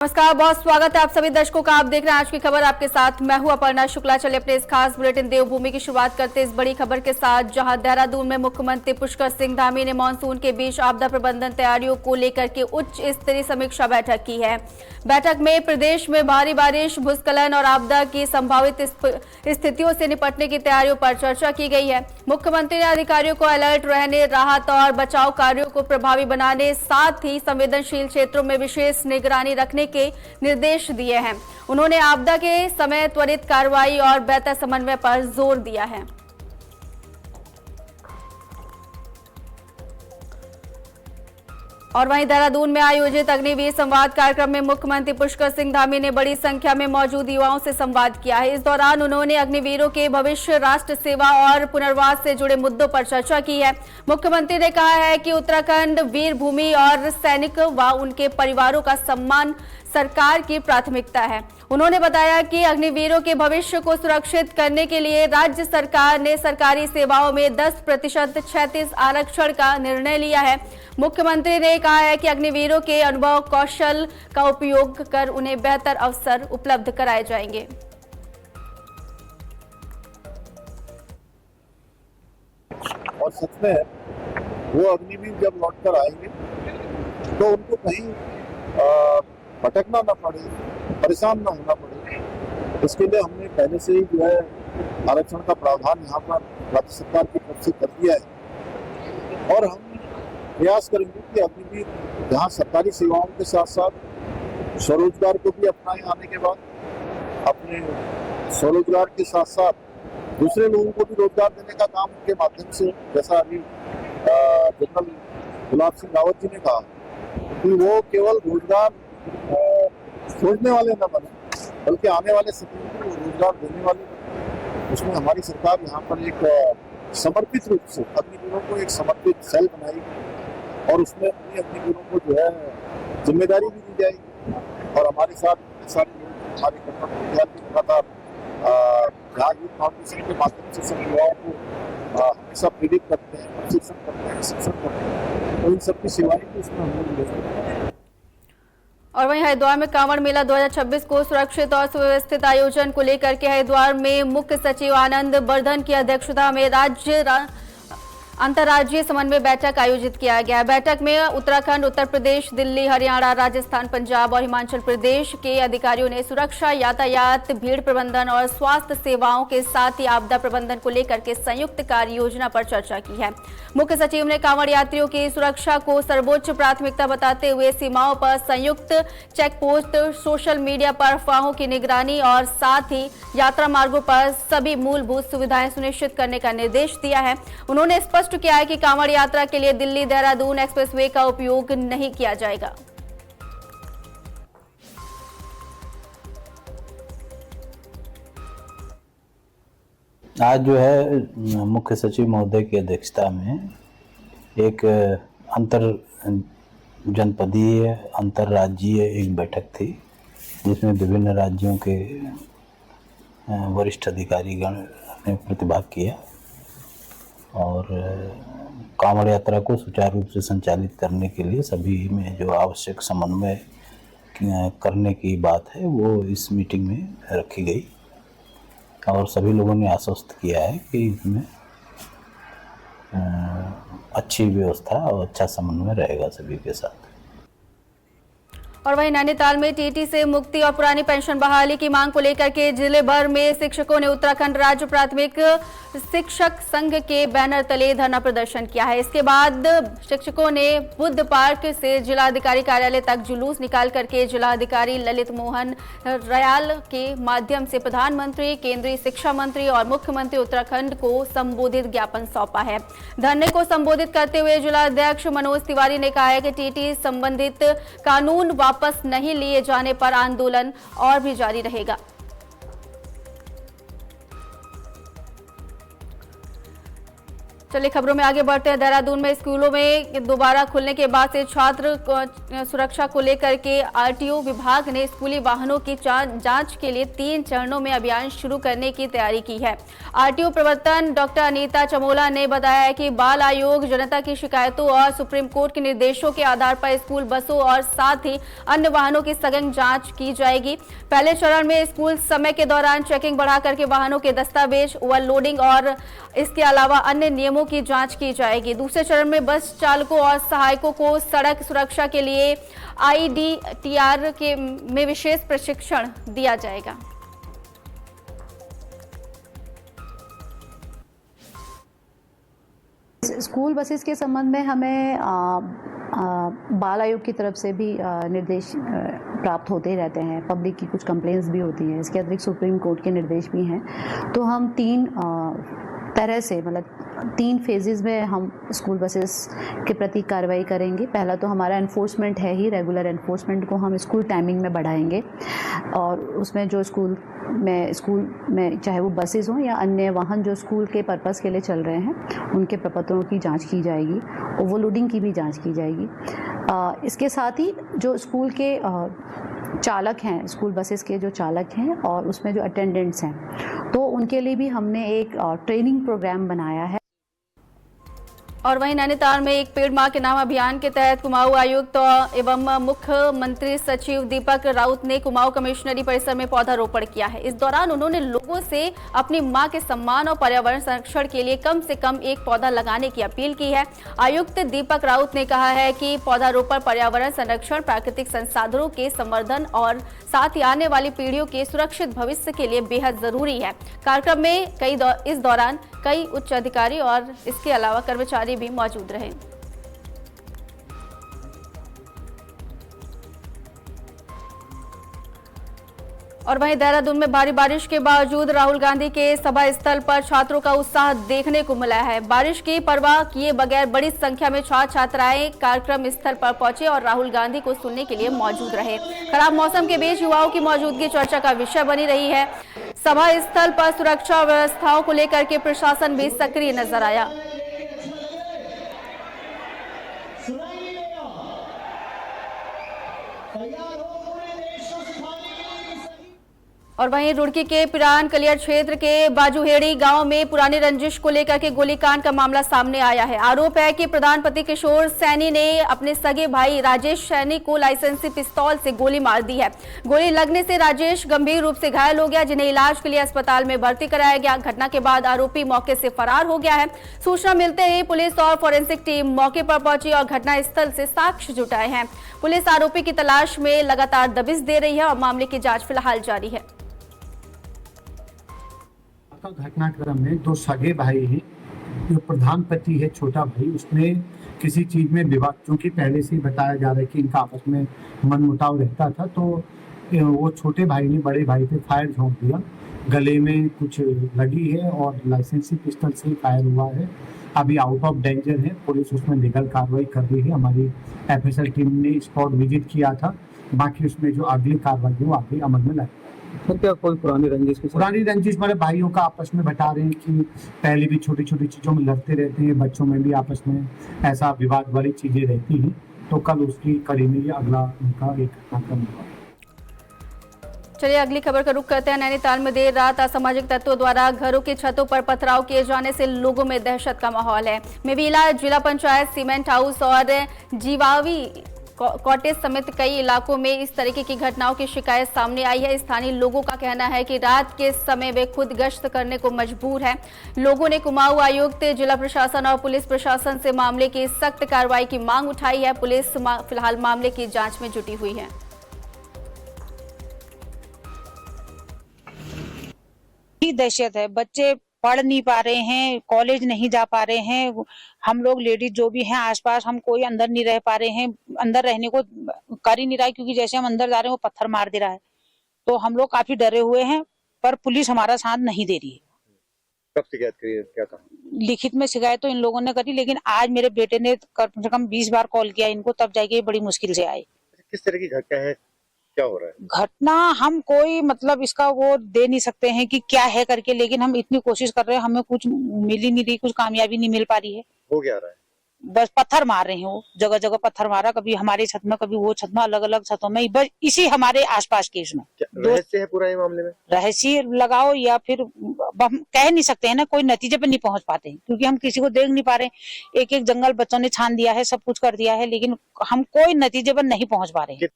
नमस्कार, बहुत स्वागत है आप सभी दर्शकों का। आप देख रहे हैं आज की खबर, आपके साथ मैं हूं अपर्णा शुक्ला। चलिए अपने इस खास बुलेटिन देवभूमि की शुरुआत करते हैं इस बड़ी खबर के साथ, जहां देहरादून में मुख्यमंत्री पुष्कर सिंह धामी ने मानसून के बीच आपदा प्रबंधन तैयारियों को लेकर के उच्च स्तरीय समीक्षा बैठक की है। बैठक में प्रदेश में भारी बारिश, भूस्खलन और आपदा की संभावित स्थितियों से निपटने की तैयारियों पर चर्चा की गई है। मुख्यमंत्री ने अधिकारियों को अलर्ट रहने, राहत और बचाव कार्यों को प्रभावी बनाने, साथ ही संवेदनशील क्षेत्रों में विशेष निगरानी रखने के निर्देश दिए हैं। उन्होंने आपदा के समय त्वरित कार्रवाई और बेहतर समन्वय पर जोर दिया है। और वहीं देहरादून में आयोजित अग्निवीर संवाद कार्यक्रम में मुख्यमंत्री पुष्कर सिंह धामी ने बड़ी संख्या में मौजूद युवाओं से संवाद किया है। इस दौरान उन्होंने अग्निवीरों के भविष्य, राष्ट्र सेवा और पुनर्वास से जुड़े मुद्दों पर चर्चा की है। मुख्यमंत्री ने कहा है कि उत्तराखंड वीर भूमि और सैनिक व उनके परिवारों का सम्मान सरकार की प्राथमिकता है। उन्होंने बताया कि अग्निवीरों के भविष्य को सुरक्षित करने के लिए राज्य सरकार ने सरकारी सेवाओं में 10% क्षैतिज आरक्षण का निर्णय लिया है। मुख्यमंत्री ने कहा है कि अग्निवीरों के अनुभव, कौशल का उपयोग कर उन्हें बेहतर अवसर उपलब्ध कराए जाएंगे। और सच में वो अग्निवीर जब लौटकर आएंगे तो उनको कहीं भटकना ना पड़े, परेशान ना होना पड़े। इसके लिए हमने पहले से ही जो है आरक्षण का प्रावधान यहाँ पर राज्य सरकार की तरफ से कर दिया है। और हम प्रयास करेंगे कि अग्निवीर यहाँ सरकारी सेवाओं के साथ साथ स्वरोजगार को भी अपनाएं। आने के बाद अपने स्वरोजगार के साथ साथ दूसरे लोगों को भी रोजगार देने का काम उनके माध्यम से, जैसा अभी जनरल गुलाब सिंह रावत जी ने कहा कि वो केवल रोजगार खोजने वाले न बने, बल्कि आने वाले समय में रोजगार देने वाले बने। उसमें हमारी सरकार यहाँ पर एक समर्पित रूप से अग्निवीरों को एक समर्पित सेल बनाएगी और उसमें अग्निवीरों को जो है जिम्मेदारी भी दी जाएगी। और हमारे साथ सारे लोग, हमारे कर्मचारी विद्यार्थी लगातार जागरूक फाउंडेशन के माध्यम से सब युवाओं को हमेशा प्रेरित करते हैं, प्रशिक्षण करते हैं, शिक्षण करते हैं। तो इन सबकी सेवाएं भी उसमें हम लोग लेते हैं। और वहीं हरिद्वार में कांवड़ मेला 2026 को सुरक्षित और सुव्यवस्थित आयोजन को लेकर के हरिद्वार में मुख्य सचिव आनंद वर्धन की अध्यक्षता में अंतर्राज्यीय समन्वय बैठक आयोजित किया गया। बैठक में उत्तराखंड, उत्तर प्रदेश, दिल्ली, हरियाणा, राजस्थान, पंजाब और हिमाचल प्रदेश के अधिकारियों ने सुरक्षा, यातायात, भीड़ प्रबंधन और स्वास्थ्य सेवाओं के साथ ही आपदा प्रबंधन को लेकर के संयुक्त कार्य योजना पर चर्चा की है। मुख्य सचिव ने कांवड़ यात्रियों की सुरक्षा को सर्वोच्च प्राथमिकता बताते हुए सीमाओं पर संयुक्त चेक पोस्ट, सोशल मीडिया पर अफवाहों की निगरानी और साथ ही यात्रा मार्गों पर सभी मूलभूत सुविधाएं सुनिश्चित करने का निर्देश दिया है। उन्होंने स्पष्ट किया है कि कांवड़ यात्रा के लिए दिल्ली देहरादून एक्सप्रेसवे का उपयोग नहीं किया जाएगा। आज जो है मुख्य सचिव महोदय की अध्यक्षता में एक अंतर जनपदीय, अंतर्राज्यीय एक बैठक थी, जिसमें विभिन्न राज्यों के वरिष्ठ अधिकारीगण ने प्रतिभाग किया और कांवड़ यात्रा को सुचारू रूप से संचालित करने के लिए सभी में जो आवश्यक समन्वय करने की बात है वो इस मीटिंग में रखी गई। और सभी लोगों ने आश्वस्त किया है कि इसमें अच्छी व्यवस्था और अच्छा समन्वय रहेगा सभी के साथ। और वहीं नैनीताल में टीटी से मुक्ति और पुरानी पेंशन बहाली की मांग को लेकर के जिले भर में शिक्षकों ने उत्तराखंड राज्य प्राथमिक शिक्षक संघ के बैनर तले धरना प्रदर्शन किया है। इसके बाद शिक्षकों ने बुद्ध पार्क से जिलाधिकारी कार्यालय तक जुलूस निकाल करके जिलाधिकारी ललित मोहन रयाल के माध्यम से प्रधानमंत्री, केंद्रीय शिक्षा मंत्री और मुख्यमंत्री उत्तराखंड को संबोधित ज्ञापन सौंपा है। धरने को संबोधित करते हुए जिलाध्यक्ष मनोज तिवारी ने कहा है कि टीटी संबंधित कानून वापस नहीं लिए जाने पर आंदोलन और भी जारी रहेगा। चलिए खबरों में आगे बढ़ते हैं। देहरादून में स्कूलों में दोबारा खुलने के बाद से छात्र सुरक्षा को लेकर के आरटीओ विभाग ने स्कूली वाहनों की जांच के लिए 3 चरणों में अभियान शुरू करने की तैयारी की है। आरटीओ प्रवर्तन डॉक्टर अनीता चमोला ने बताया है कि बाल आयोग जनता की शिकायतों और सुप्रीम कोर्ट के निर्देशों के आधार पर स्कूल बसों और साथ ही अन्य वाहनों की सघन जाँच की जाएगी। पहले चरण में स्कूल समय के दौरान चेकिंग बढ़ा करके वाहनों के दस्तावेज, ओवरलोडिंग और इसके अलावा अन्य नियमों की जांच की जाएगी। दूसरे चरण में बस चालकों और सहायकों को सड़क सुरक्षा के लिए आईडीटीआर में विशेष प्रशिक्षण दिया जाएगा। स्कूल बसेस के संबंध में हमें बाल आयोग की तरफ से भी निर्देश प्राप्त होते रहते हैं। पब्लिक की कुछ कंप्लेंट्स भी होती हैं। इसके अतिरिक्त सुप्रीम कोर्ट के निर्देश भी हैं। तो हम 3 तरह से, मतलब 3 फेजेस में हम स्कूल बसेस के प्रति कार्रवाई करेंगे। पहला तो हमारा एनफोर्समेंट है ही, रेगुलर एनफोर्समेंट को हम स्कूल टाइमिंग में बढ़ाएंगे और उसमें जो स्कूल में चाहे वो बसेस हों या अन्य वाहन जो स्कूल के पर्पस के लिए चल रहे हैं उनके प्रपत्रों की जांच की जाएगी, ओवरलोडिंग की भी जांच की जाएगी। इसके साथ ही जो स्कूल के चालक हैं, स्कूल बसेस के जो चालक हैं और उसमें जो अटेंडेंट्स हैं, तो उनके लिए भी हमने एक ट्रेनिंग प्रोग्राम बनाया है। और वहीं नैनीताल में एक पेड़ मां के नाम अभियान के तहत कुमाऊं आयुक्त एवं मुख्यमंत्री सचिव दीपक राउत ने कुमाऊं कमिश्नरी परिसर में पौधारोपण किया है। इस दौरान उन्होंने लोगों से अपनी मां के सम्मान और पर्यावरण संरक्षण के लिए कम से कम एक पौधा लगाने की अपील की है। आयुक्त दीपक राउत ने कहा है कि पौधारोपण पर्यावरण संरक्षण, प्राकृतिक संसाधनों के संवर्धन और साथ ही आने वाली पीढ़ियों के सुरक्षित भविष्य के लिए बेहद जरूरी है। कार्यक्रम में इस दौरान कई उच्च अधिकारी और इसके अलावा कर्मचारी भी मौजूद रहे। और वहीं देहरादून में भारी बारिश के बावजूद राहुल गांधी के सभा स्थल पर छात्रों का उत्साह देखने को मिला है। बारिश की परवाह किए बगैर बड़ी संख्या में छात्र छात्राएं कार्यक्रम स्थल पर पहुंचे और राहुल गांधी को सुनने के लिए मौजूद रहे। खराब मौसम के बीच युवाओं की मौजूदगी चर्चा का विषय बनी रही है। सभा स्थल पर सुरक्षा व्यवस्थाओं को लेकर के प्रशासन भी सक्रिय नजर आया। और वहीं रुड़की के पिरान कलियर क्षेत्र के बाजूहेड़ी गांव में पुरानी रंजिश को लेकर के गोलीकांड का मामला सामने आया है। आरोप है कि प्रधानपति किशोर सैनी ने अपने सगे भाई राजेश सैनी को लाइसेंसी पिस्तौल से गोली मार दी है। गोली लगने से राजेश गंभीर रूप से घायल हो गया, जिन्हें इलाज के लिए अस्पताल में भर्ती कराया गया। घटना के बाद आरोपी मौके से फरार हो गया है। सूचना मिलते ही पुलिस और फोरेंसिक टीम मौके पर पहुंची और घटनास्थल से साक्ष्य जुटाए हैं। पुलिस आरोपी की तलाश में लगातार दबिश दे रही है और मामले की जांच फिलहाल जारी है। घटनाक्रम में 2 सगे भाई हैं। जो प्रधानपति है छोटा भाई, उसने किसी चीज में विवाद, क्योंकि पहले से ही बताया जा रहा है कि इनका आपस में मनमुटाव रहता था, तो वो छोटे भाई ने बड़े भाई पे फायर झोंक दिया। गले में कुछ लगी है और लाइसेंसी पिस्टल से फायर हुआ है। अभी आउट ऑफ डेंजर है। पुलिस उसमें लीगल कार्रवाई कर रही है। हमारी एफएसएल टीम ने स्पॉट विजिट किया था। बाकी उसमें जो अगली कार्रवाई है वो आगे अमल में लाई। तो क्या कोई पुरानी रंजिश मेरे भाइयों का आपस में बता रहे हैं कि पहले भी छोटी छोटी चीजों में लड़ते रहते हैं, बच्चों में भी आपस में ऐसा विवाद वाली चीजें रहती हैं। तो कल उसकी कड़ी में ये अगला उनका एक घटनाक्रम हुआ। चलिए अगली खबर का रुख करते हैं। नैनीताल में देर रात असामाजिक तत्वों द्वारा घरों की छतों पर पथराव किए जाने से लोगों में दहशत का माहौल है। मेवीला जिला पंचायत, सीमेंट हाउस और जीवावी कॉटेज समेत कई इलाकों में इस तरीके की घटनाओं की शिकायत सामने आई है। स्थानीय लोगों का कहना है कि रात के समय वे खुद गश्त करने को मजबूर हैं। लोगों ने कुमाऊं आयुक्त, जिला प्रशासन और पुलिस प्रशासन से मामले की सख्त कार्रवाई की मांग उठाई है। पुलिस फिलहाल मामले की जांच में जुटी हुई है। दहशत है, बच्चे पढ़ नहीं पा रहे हैं, कॉलेज नहीं जा पा रहे हैं। हम लोग लेडीज जो भी हैं आसपास, हम कोई अंदर नहीं रह पा रहे हैं। अंदर रहने को कर ही नहीं रहा है, क्योंकि जैसे हम अंदर जा रहे हैं वो पत्थर मार दे रहा है। तो हम लोग काफी डरे हुए हैं, पर पुलिस हमारा साथ नहीं दे रही है। कब शिकायत करी है, क्या कहा? लिखित में शिकायत तो इन लोगों ने करी, लेकिन आज मेरे बेटे ने कम से कम 20 बार कॉल किया इनको, तब जाके बड़ी मुश्किल से आए। किस तरह की घटना है? क्या हो रहा है? घटना हम कोई मतलब इसका वो दे नहीं सकते हैं कि क्या है करके, लेकिन हम इतनी कोशिश कर रहे हैं, हमें कुछ मिल ही नहीं रही, कुछ कामयाबी नहीं मिल पा रही है। हो क्या रहा है? बस पत्थर मार रहे हैं, वो जगह जगह पत्थर मारा, कभी हमारी छत में कभी वो छत में, अलग अलग छतों में, बस इसी हमारे आसपास के इसमें रहस्य है पूरा ये मामले में? रहस्य लगाओ या फिर हम कह नहीं सकते हैं ना, कोई नतीजे पे नहीं पहुंच पाते हैं क्योंकि हम किसी को देख नहीं पा रहे। एक एक जंगल बच्चों ने छान दिया है, सब कुछ कर दिया है, लेकिन हम कोई नतीजे पर नहीं पहुंच पा रहे।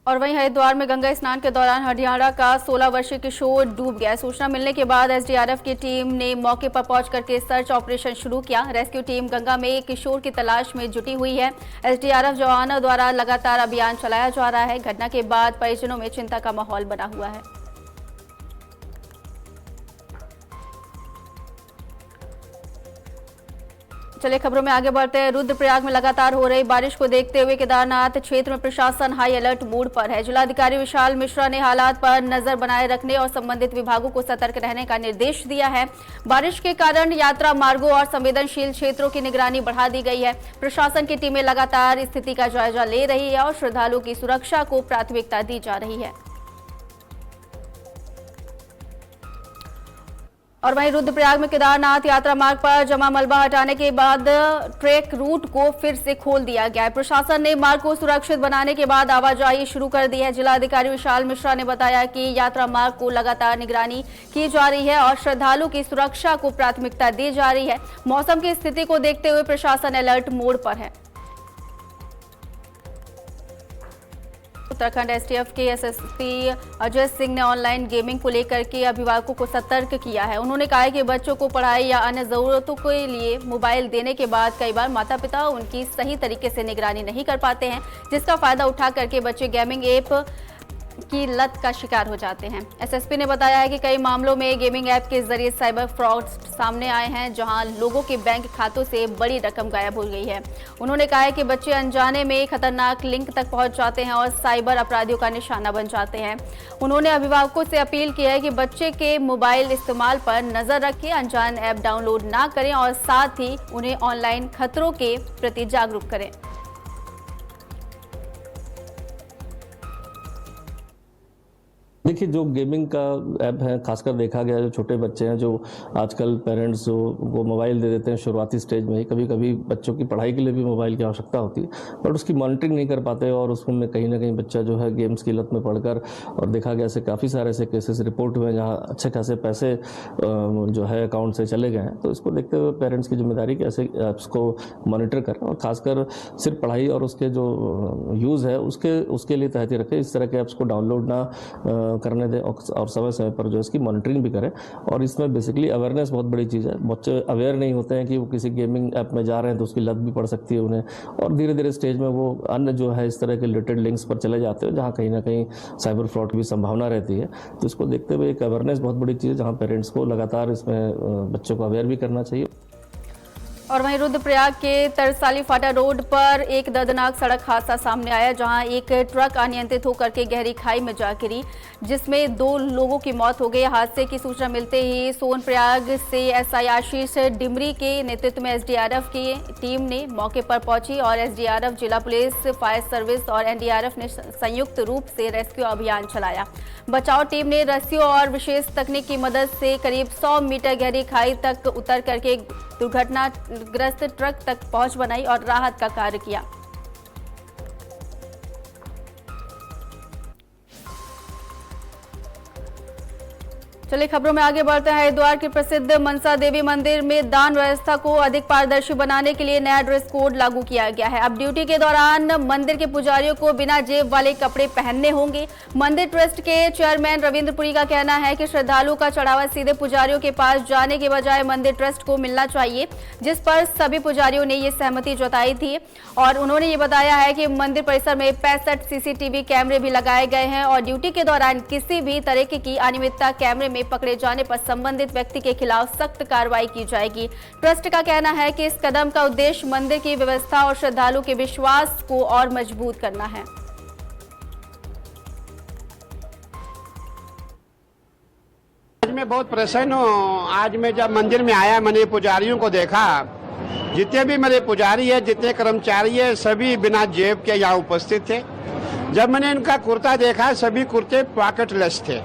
और वहीं हरिद्वार में गंगा स्नान के दौरान हरियाणा का 16 वर्षीय किशोर डूब गया। सूचना मिलने के बाद एसडीआरएफ की टीम ने मौके पर पहुंच करके सर्च ऑपरेशन शुरू किया। रेस्क्यू टीम गंगा में एक किशोर की तलाश में जुटी हुई है। एसडीआरएफ जवानों द्वारा लगातार अभियान चलाया जा रहा है। घटना के बाद परिजनों में चिंता का माहौल बना हुआ है। चलिए खबरों में आगे बढ़ते हैं। रुद्रप्रयाग में लगातार हो रही बारिश को देखते हुए केदारनाथ क्षेत्र में प्रशासन हाई अलर्ट मोड पर है। जिलाधिकारी विशाल मिश्रा ने हालात पर नजर बनाए रखने और संबंधित विभागों को सतर्क रहने का निर्देश दिया है। बारिश के कारण यात्रा मार्गों और संवेदनशील क्षेत्रों की निगरानी बढ़ा दी गई है। प्रशासन की टीमें लगातार स्थिति का जायजा ले रही है और श्रद्धालुओं की सुरक्षा को प्राथमिकता दी जा रही है। और वहीं रुद्रप्रयाग में केदारनाथ यात्रा मार्ग पर जमा मलबा हटाने के बाद ट्रैक रूट को फिर से खोल दिया गया है। प्रशासन ने मार्ग को सुरक्षित बनाने के बाद आवाजाही शुरू कर दी है। जिलाधिकारी विशाल मिश्रा ने बताया कि यात्रा मार्ग को लगातार निगरानी की जा रही है और श्रद्धालुओं की सुरक्षा को प्राथमिकता दी जा रही है। मौसम की स्थिति को देखते हुए प्रशासन अलर्ट मोड पर है। उत्तराखंड एसटीएफ के एसएसपी अजय सिंह ने ऑनलाइन गेमिंग को लेकर के अभिभावकों को सतर्क किया है। उन्होंने कहा है कि बच्चों को पढ़ाई या अन्य जरूरतों के लिए मोबाइल देने के बाद कई बार माता पिता उनकी सही तरीके से निगरानी नहीं कर पाते हैं, जिसका फायदा उठा करके बच्चे गेमिंग ऐप की लत का शिकार हो जाते हैं। एसएसपी ने बताया है कि कई मामलों में गेमिंग ऐप के जरिए साइबर फ्रॉड सामने आए हैं, जहां लोगों के बैंक खातों से बड़ी रकम गायब हो गई है। उन्होंने कहा है कि बच्चे अनजाने में खतरनाक लिंक तक पहुंच जाते हैं और साइबर अपराधियों का निशाना बन जाते हैं। उन्होंने अभिभावकों से अपील की है कि बच्चे के मोबाइल इस्तेमाल पर नजर रखें, अनजान ऐप डाउनलोड ना करें और साथ ही उन्हें ऑनलाइन खतरों के प्रति जागरूक करें। देखिए, जो गेमिंग का ऐप है, खासकर देखा गया जो छोटे बच्चे हैं, जो आजकल पेरेंट्स वो मोबाइल दे देते हैं शुरुआती स्टेज में ही। कभी कभी बच्चों की पढ़ाई के लिए भी मोबाइल की आवश्यकता होती है, बट उसकी मॉनिटरिंग नहीं कर पाते और उसमें कहीं ना कहीं बच्चा जो है गेम्स की लत में पड़कर, और देखा गया ऐसे काफ़ी सारे ऐसे केसेस रिपोर्ट हुए हैं जहाँ अच्छे खासे पैसे जो है अकाउंट से चले गए हैं। तो इसको देखते हुए पेरेंट्स की जिम्मेदारी कि ऐसे ऐप्स को मॉनिटर करें और खासकर सिर्फ पढ़ाई और उसके जो यूज़ है उसके लिए तहत ही रखें। इस तरह के ऐप्स को डाउनलोड ना करने दें और समय समय पर जो इसकी मॉनिटरिंग भी करें। और इसमें बेसिकली अवेयरनेस बहुत बड़ी चीज़ है। बच्चे अवेयर नहीं होते हैं कि वो किसी गेमिंग ऐप में जा रहे हैं तो उसकी लत भी पड़ सकती है उन्हें, और धीरे धीरे स्टेज में वो अन्य जो है इस तरह के रिलेटेड लिंक्स पर चले जाते हैं जहाँ कहीं ना कहीं साइबर फ्रॉड की भी संभावना रहती है। तो इसको देखते हुए एक अवेयरनेस बहुत बड़ी चीज़ है, जहाँ पेरेंट्स को लगातार इसमें बच्चों को अवेयर भी करना चाहिए। और वहीं रुद्रप्रयाग के तरसाली फाटा रोड पर एक दर्दनाक सड़क हादसा सामने आया, जहां एक ट्रक अनियंत्रित होकर के गहरी खाई में जा गिरी, जिसमें 2 लोगों की मौत हो गई। हादसे की सूचना मिलते ही सोनप्रयाग से एसआई आशीष डिमरी के नेतृत्व में एसडीआरएफ की टीम ने मौके पर पहुंची और एसडीआरएफ, जिला पुलिस, फायर सर्विस और एनडीआरएफ ने संयुक्त रूप से रेस्क्यू अभियान चलाया। बचाव टीम ने रस्सियों और विशेष तकनीक की मदद से करीब 100 मीटर गहरी खाई तक उतर करके दुर्घटनाग्रस्त ट्रक तक पहुंच बनाई और राहत का कार्य किया। चलिए खबरों में आगे बढ़ते हैं। हरिद्वार के प्रसिद्ध मनसा देवी मंदिर में दान व्यवस्था को अधिक पारदर्शी बनाने के लिए नया ड्रेस कोड लागू किया गया है। अब ड्यूटी के दौरान मंदिर के पुजारियों को बिना जेब वाले कपड़े पहनने होंगे। मंदिर ट्रस्ट के चेयरमैन रविंद्रपुरी का कहना है कि श्रद्धालुओं का चढ़ावा सीधे पुजारियों के पास जाने के बजाय मंदिर ट्रस्ट को मिलना चाहिए, जिस पर सभी पुजारियों ने ये सहमति जताई थी। और उन्होंने ये बताया है कि मंदिर परिसर में 65 सीसीटीवी कैमरे भी लगाए गए हैं और ड्यूटी के दौरान किसी भी तरह की अनियमितता कैमरे में पकड़े जाने पर संबंधित व्यक्ति के खिलाफ सख्त कार्रवाई की जाएगी। ट्रस्ट का कहना है कि इस कदम का उद्देश्य मंदिर की व्यवस्था और श्रद्धालुओं के विश्वास को और मजबूत करना है। आज मैं बहुत प्रसन्न हूँ। आज मैं जब मंदिर में आया, मैंने पुजारियों को देखा, जितने भी मेरे पुजारी है, जितने कर्मचारी है, सभी बिना जेब के यहाँ उपस्थित थे। जब मैंने इनका कुर्ता देखा, सभी कुर्ते पॉकेटलेस थे,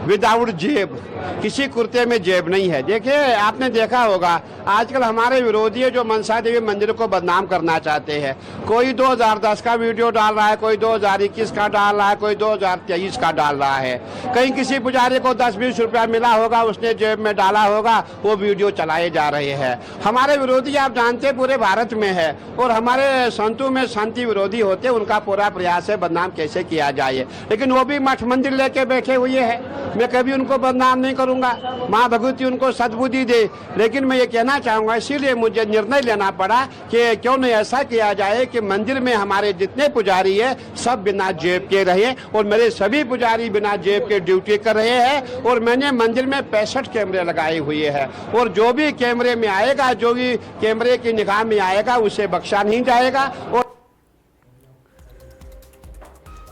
विदाउट जेब, किसी कुर्ते में जेब नहीं है। देखिए, आपने देखा होगा आजकल हमारे विरोधी जो मनसा देवी मंदिर को बदनाम करना चाहते हैं, कोई 2010 का वीडियो डाल रहा है, कोई 2021 का डाल रहा है, कोई 2023 का डाल रहा है। कहीं किसी पुजारी को 10-20 रुपया मिला होगा, उसने जेब में डाला होगा, वो वीडियो चलाए जा रहे हैं। हमारे विरोधी आप जानते पूरे भारत में है, और हमारे संतों में शांति विरोधी होते, उनका पूरा प्रयास है बदनाम कैसे किया जाए, लेकिन वो भी मठ मंदिर लेके बैठे हुए हैं। मैं कभी उनको बदनाम नहीं करूंगा, माँ भगवती उनको सद्बुद्धि दे, लेकिन मैं ये कहना चाहूंगा, इसीलिए मुझे निर्णय लेना पड़ा कि क्यों नहीं ऐसा किया जाए कि मंदिर में हमारे जितने पुजारी है सब बिना जेब के रहे, और मेरे सभी पुजारी बिना जेब के ड्यूटी कर रहे हैं। और मैंने मंदिर में 65 कैमरे लगाए हुए हैं, और जो भी कैमरे में आएगा, जो भी कैमरे की निगाह में आएगा, उसे बख्शा नहीं जाएगा।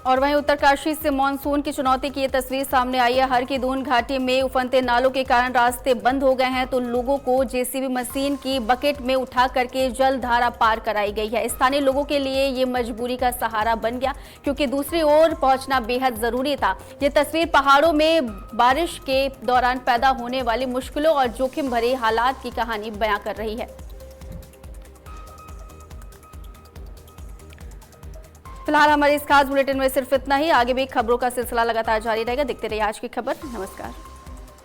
और वहीं उत्तरकाशी से मानसून की चुनौती की ये तस्वीर सामने आई है। हर की दून घाटी में उफनते नालों के कारण रास्ते बंद हो गए हैं, तो लोगों को जेसीबी मशीन की बकेट में उठा करके जल धारा पार कराई गई है। स्थानीय लोगों के लिए ये मजबूरी का सहारा बन गया, क्योंकि दूसरी ओर पहुंचना बेहद जरूरी था। ये तस्वीर पहाड़ों में बारिश के दौरान पैदा होने वाली मुश्किलों और जोखिम भरे हालात की कहानी बयां कर रही है। फिलहाल हमारे इस खास बुलेटिन में सिर्फ इतना ही। आगे भी खबरों का सिलसिला लगातार जारी रहेगा। देखते रहिए आज की खबर। नमस्कार।